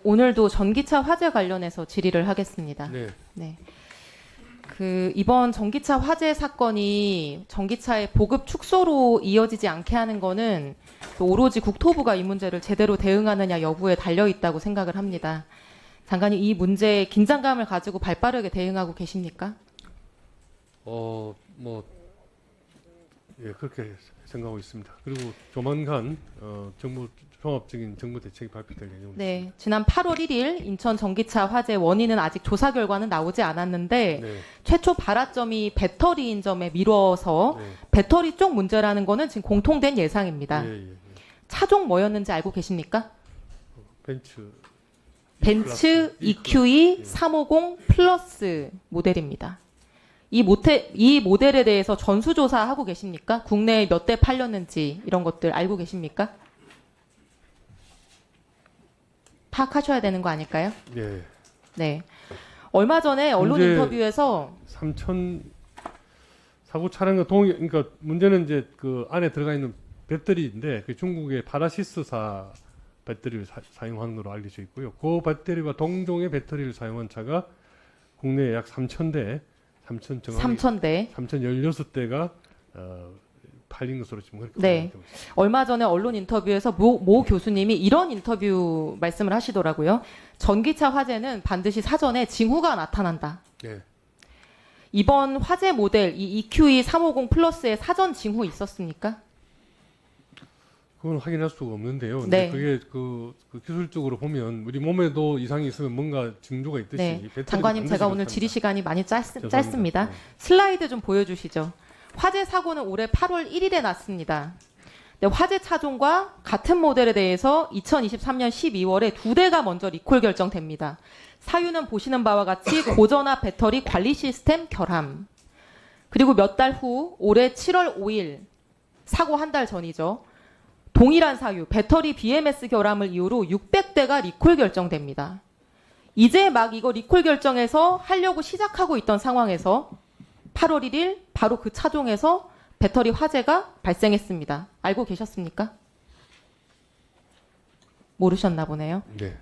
오늘도 전기차 화재 관련해서 질의를 하겠습니다. 네. 네. 이번 전기차 화재 사건이 전기차의 보급 축소로 이어지지 않게 하는 거는 또 오로지 국토부가 이 문제를 제대로 대응하느냐 여부에 달려 있다고 생각을 합니다. 장관님, 이 문제에 긴장감을 가지고 발빠르게 대응하고 계십니까? 예, 그렇게 생각하고 있습니다. 그리고 조만간 종합적인 정부 대책이 발표될 예정입니다. 네, 지난 8월 1일 인천 전기차 화재 원인은 아직 조사 결과는 나오지 않았는데 네. 최초 발화점이 배터리인 점에 미뤄서 네. 배터리 쪽 문제라는 거는 지금 공통된 예상입니다. 예. 차종 뭐였는지 알고 계십니까? 벤츠 EQE 350 플러스 모델입니다. 이 모델에 대해서 전수조사하고 계십니까? 국내에 몇 대 팔렸는지 이런 것들 알고 계십니까? 파악하셔야 되는 거 아닐까요? 예. 네. 얼마 전에 언론 인터뷰에서 3천 사고 차량과 그러니까 문제는 이제 그 안에 들어가 있는 배터리인데 그 중국의 파라시스사 배터리를 사용하는 걸로 알려져 있고요. 그 배터리와 동종의 배터리를 사용한 차가 국내에 약 3,000대, 3,016대가 팔린 것으로 지금 그렇게 네. 되고 있습니다. 얼마 전에 언론 인터뷰에서 모 교수님이 이런 인터뷰 말씀을 하시더라고요. 전기차 화재는 반드시 사전에 징후가 나타난다. 네. 이번 화재 모델 이 EQE 350 플러스의 사전 징후 있었습니까? 그건 확인할 수가 없는데요. 네. 근데 그게 그 기술적으로 보면 우리 몸에도 이상이 있으면 뭔가 징조가 있듯이 네. 배터리도 장관님, 반드시 제가 오늘 그렇답니다. 질의 시간이 많이 죄송합니다. 짧습니다. 네. 슬라이드 좀 보여주시죠. 화재 사고는 올해 8월 1일에 났습니다. 네, 화재 차종과 같은 모델에 대해서 2023년 12월에 2대가 먼저 리콜 결정됩니다. 사유는 보시는 바와 같이 고전화 배터리 관리 시스템 결함. 그리고 몇 달 후 올해 7월 5일 사고 한 달 전이죠. 동일한 사유 배터리 BMS 결함을 이유로 600대가 리콜 결정됩니다. 이제 막 이거 리콜 결정해서 하려고 시작하고 있던 상황에서 8월 1일 바로 그 차종에서 배터리 화재가 발생했습니다. 알고 계셨습니까? 모르셨나 보네요. 네.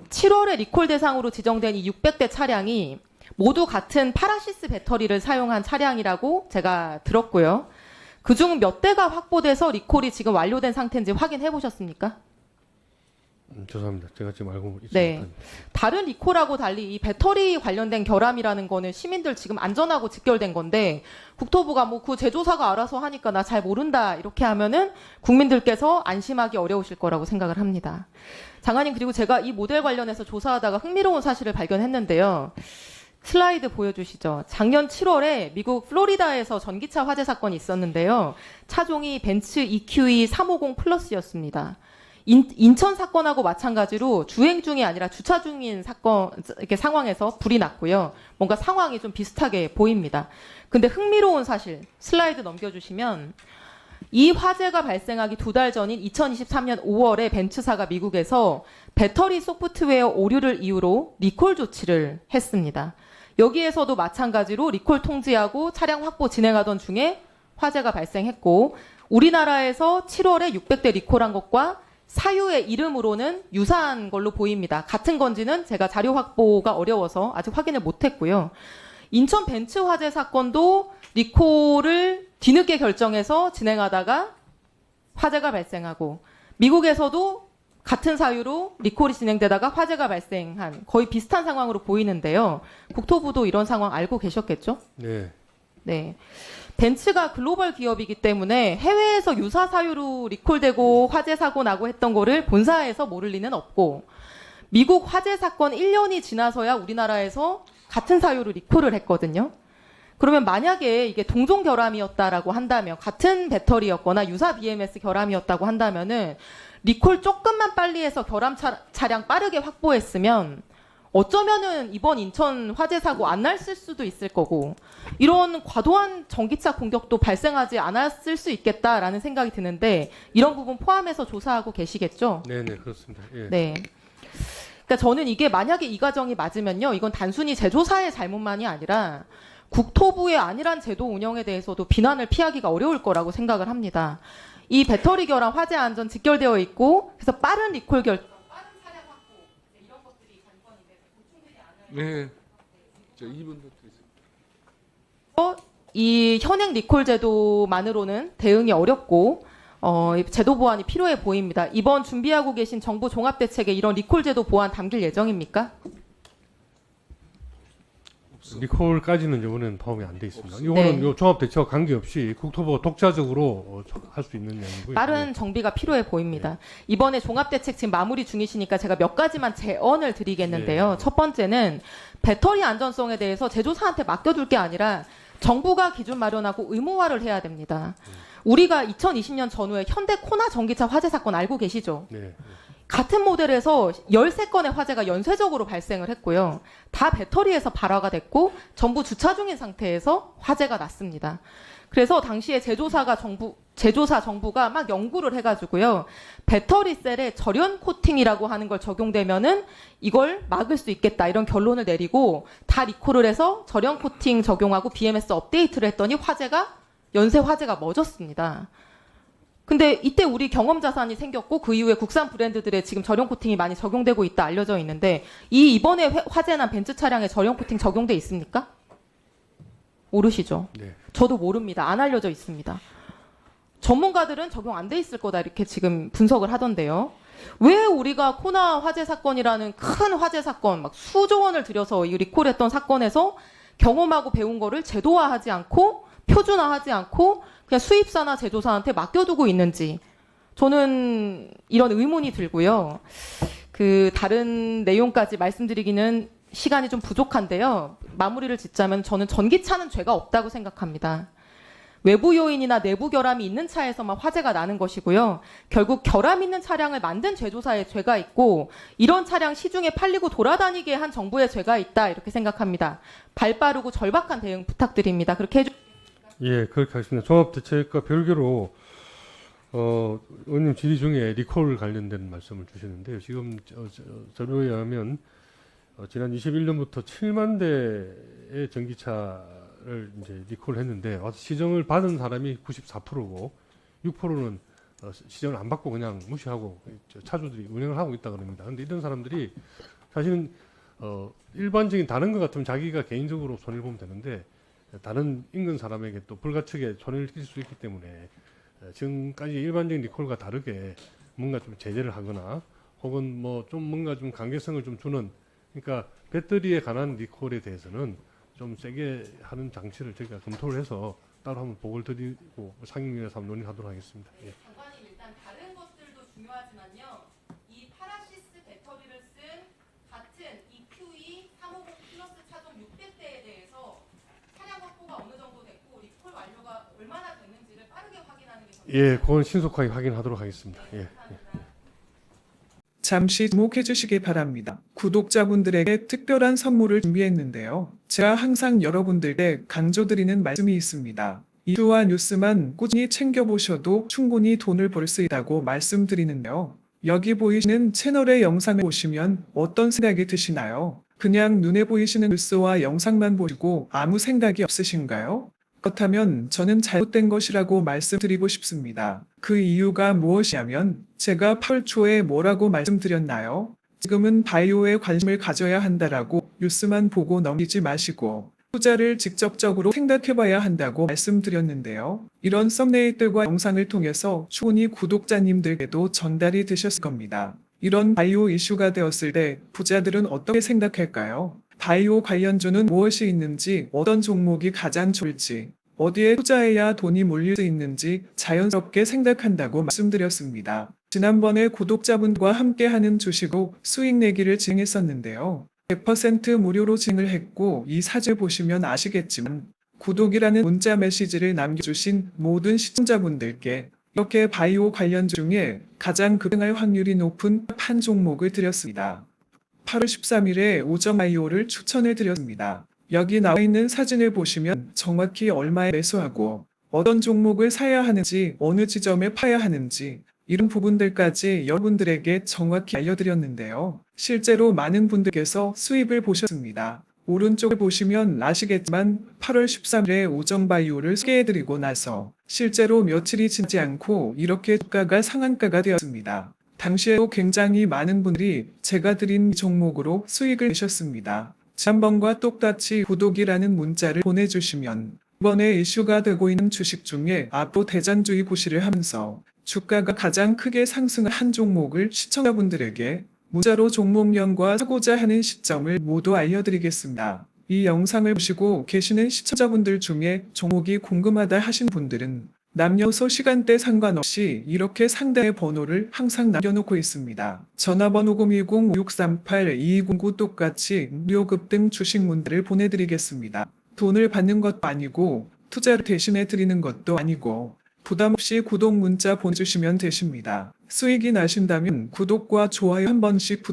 7월에 리콜 대상으로 지정된 이 600대 차량이 모두 같은 파라시스 배터리를 사용한 차량이라고 제가 들었고요. 그중 몇 대가 확보돼서 리콜이 지금 완료된 상태인지 확인해 보셨습니까? 죄송합니다. 제가 지금 알고 있습니다. 네. 다른 리콜하고 달리 이 배터리 관련된 결함이라는 거는 시민들 지금 안전하고 직결된 건데 국토부가 그 제조사가 알아서 하니까 나 잘 모른다 이렇게 하면은 국민들께서 안심하기 어려우실 거라고 생각을 합니다. 장관님, 그리고 제가 이 모델 관련해서 조사하다가 흥미로운 사실을 발견했는데요. 슬라이드 보여주시죠. 작년 7월에 미국 플로리다에서 전기차 화재 사건이 있었는데요. 차종이 벤츠 EQE 350 플러스였습니다. 인천 사건하고 마찬가지로 주행 중이 아니라 주차 중인 이렇게 상황에서 불이 났고요. 뭔가 상황이 좀 비슷하게 보입니다. 근데 흥미로운 사실, 슬라이드 넘겨주시면 이 화재가 발생하기 2달 전인 2023년 5월에 벤츠사가 미국에서 배터리 소프트웨어 오류를 이유로 리콜 조치를 했습니다. 여기에서도 마찬가지로 리콜 통지하고 차량 확보 진행하던 중에 화재가 발생했고 우리나라에서 7월에 600대 리콜한 것과 사유의 이름으로는 유사한 걸로 보입니다. 같은 건지는 제가 자료 확보가 어려워서 아직 확인을 못했고요. 인천 벤츠 화재 사건도 리콜을 뒤늦게 결정해서 진행하다가 화재가 발생하고 미국에서도 같은 사유로 리콜이 진행되다가 화재가 발생한 거의 비슷한 상황으로 보이는데요. 국토부도 이런 상황 알고 계셨겠죠? 네. 네. 벤츠가 글로벌 기업이기 때문에 해외에서 유사 사유로 리콜되고 화재 사고 나고 했던 거를 본사에서 모를 리는 없고 미국 화재 사건 1년이 지나서야 우리나라에서 같은 사유로 리콜을 했거든요. 그러면 만약에 이게 동종 결함이었다라고 한다면 같은 배터리였거나 유사 BMS 결함이었다고 한다면은 리콜 조금만 빨리 해서 결함 차량 빠르게 확보했으면 어쩌면은 이번 인천 화재 사고 안 났을 수도 있을 거고 이런 과도한 전기차 공격도 발생하지 않았을 수 있겠다라는 생각이 드는데 이런 부분 포함해서 조사하고 계시겠죠? 네, 그렇습니다. 예. 네. 그러니까 저는 이게 만약에 이 과정이 맞으면요, 이건 단순히 제조사의 잘못만이 아니라 국토부의 안일한 제도 운영에 대해서도 비난을 피하기가 어려울 거라고 생각을 합니다. 이 배터리 결함 화재 안전 직결되어 있고 그래서 빠른 리콜 빠른 차량 확보 이런 네. 저 2분 더 드리겠습니다. 이 현행 리콜 제도만으로는 대응이 어렵고 이 제도 보완이 필요해 보입니다. 이번 준비하고 계신 정부 종합대책에 이런 리콜 제도 보완 담길 예정입니까? 리콜까지는 이번에는 포함이 안 돼 있습니다. 네. 이거는 요 종합대책과 관계없이 국토부가 독자적으로 할 수 있는 내용이고요. 빠른 정비가 필요해 보입니다. 이번에 종합대책 지금 마무리 중이시니까 제가 몇 가지만 제언을 드리겠는데요. 네. 첫 번째는 배터리 안전성에 대해서 제조사한테 맡겨둘 게 아니라 정부가 기준 마련하고 의무화를 해야 됩니다. 우리가 2020년 전후에 현대 코나 전기차 화재 사건 알고 계시죠? 네. 같은 모델에서 13건의 화재가 연쇄적으로 발생을 했고요. 다 배터리에서 발화가 됐고 전부 주차 중인 상태에서 화재가 났습니다. 그래서 당시에 제조사 정부가 막 연구를 해가지고요. 배터리 셀에 절연 코팅이라고 하는 걸 적용되면은 이걸 막을 수 있겠다 이런 결론을 내리고 다 리콜을 해서 절연 코팅 적용하고 BMS 업데이트를 했더니 연쇄 화재가 멎었습니다. 근데 이때 우리 경험 자산이 생겼고 그 이후에 국산 브랜드들의 지금 절연 코팅이 많이 적용되고 있다 알려져 있는데 이번에 화재 난 벤츠 차량에 절연 코팅 적용돼 있습니까? 모르시죠? 네. 저도 모릅니다. 안 알려져 있습니다. 전문가들은 적용 안 돼 있을 거다 이렇게 지금 분석을 하던데요. 왜 우리가 코나 화재 사건이라는 큰 화재 사건 막 수조 원을 들여서 이 리콜했던 사건에서 경험하고 배운 거를 제도화하지 않고 표준화하지 않고 그냥 수입사나 제조사한테 맡겨두고 있는지 저는 이런 의문이 들고요. 다른 내용까지 말씀드리기는 시간이 좀 부족한데요. 마무리를 짓자면 저는 전기차는 죄가 없다고 생각합니다. 외부 요인이나 내부 결함이 있는 차에서만 화재가 나는 것이고요. 결국 결함 있는 차량을 만든 제조사의 죄가 있고 이런 차량 시중에 팔리고 돌아다니게 한 정부의 죄가 있다 이렇게 생각합니다. 발빠르고 절박한 대응 부탁드립니다. 그렇게 해주. 예, 그렇게 하겠습니다. 종합대책과 별개로 의원님 질의 중에 리콜 관련된 말씀을 주셨는데요. 지금 자료에 의하면 지난 21년부터 7만 대의 전기차를 이제 리콜했는데 와서 시정을 받은 사람이 94%고 6%는 시정을 안 받고 그냥 무시하고 차주들이 운행을 하고 있다 그럽니다. 그런데 이런 사람들이 사실은 일반적인 다른 것 같으면 자기가 개인적으로 손해를 보면 되는데 다른 인근 사람에게 또 불가촉에 손해를 끼칠 수 있기 때문에 지금까지 일반적인 리콜과 다르게 뭔가 좀 제재를 하거나 혹은 뭐 좀 뭔가 좀 강제성을 좀 주는 그러니까 배터리에 관한 리콜에 대해서는 좀 세게 하는 장치를 저희가 검토를 해서 따로 한번 보고를 드리고 상임위에서 한번 논의하도록 하겠습니다. 예. 장관님 일단 다른 것들도 중요하지만요. 이 파라시스 배터리를 쓴 같은 EQE 350 플러스 차종 600대에 대해서 차량 확보가 어느 정도 됐고 리콜 완료가 얼마나 됐는지를 빠르게 확인하는 게 예, 그건 신속하게 확인하도록 하겠습니다. 예. 잠시 주목해 주시기 바랍니다. 구독자분들에게 특별한 선물을 준비했는데요. 제가 항상 여러분들께 강조드리는 말씀이 있습니다. 이슈와 뉴스만 꾸준히 챙겨보셔도 충분히 돈을 벌 수 있다고 말씀드리는데요. 여기 보이시는 채널의 영상을 보시면 어떤 생각이 드시나요? 그냥 눈에 보이시는 뉴스와 영상만 보시고 아무 생각이 없으신가요? 그렇다면 저는 잘못된 것이라고 말씀드리고 싶습니다. 그 이유가 무엇이냐면 제가 8월 초에 뭐라고 말씀드렸나요? 지금은 바이오에 관심을 가져야 한다라고 뉴스만 보고 넘기지 마시고 투자를 직접적으로 생각해봐야 한다고 말씀드렸는데요. 이런 썸네일들과 영상을 통해서 충분히 구독자님들께도 전달이 되셨을 겁니다. 이런 바이오 이슈가 되었을 때 부자들은 어떻게 생각할까요? 바이오 관련주는 무엇이 있는지, 어떤 종목이 가장 좋을지, 어디에 투자해야 돈이 몰릴 수 있는지 자연스럽게 생각한다고 말씀드렸습니다. 지난번에 구독자분과 함께하는 주식으로 수익 내기를 진행했었는데요. 100% 무료로 진행을 했고 이 사진을 보시면 아시겠지만 구독이라는 문자 메시지를 남겨주신 모든 시청자분들께 이렇게 바이오 관련주 중에 가장 급등할 확률이 높은 한 종목을 드렸습니다. 8월 13일에 오점 바이오를 추천해 드렸습니다. 여기 나와 있는 사진을 보시면 정확히 얼마에 매수하고 어떤 종목을 사야 하는지 어느 지점에 파야 하는지 이런 부분들까지 여러분들에게 정확히 알려드렸는데요. 실제로 많은 분들께서 수입을 보셨습니다. 오른쪽을 보시면 아시겠지만 8월 13일에 오점 바이오를 소개해드리고 나서 실제로 며칠이 지나지 않고 이렇게 주가가 상한가가 되었습니다. 당시에도 굉장히 많은 분들이 제가 드린 종목으로 수익을 내셨습니다. 지난번과 똑같이 구독이라는 문자를 보내주시면 이번에 이슈가 되고 있는 주식 중에 앞으로 대장주의 구실을 하면서 주가가 가장 크게 상승한 한 종목을 시청자분들에게 문자로 종목명과 사고자 하는 시점을 모두 알려드리겠습니다. 이 영상을 보시고 계시는 시청자분들 중에 종목이 궁금하다 하신 분들은 남녀소 시간대 상관없이 이렇게 상대의 번호를 항상 남겨놓고 있습니다. 전화번호 010-638-2209 똑같이 무료 급등 주식 문자를 보내드리겠습니다. 돈을 받는 것도 아니고 투자를 대신해 드리는 것도 아니고 부담 없이 구독 문자 보내주시면 되십니다. 수익이 나신다면 구독과 좋아요 한 번씩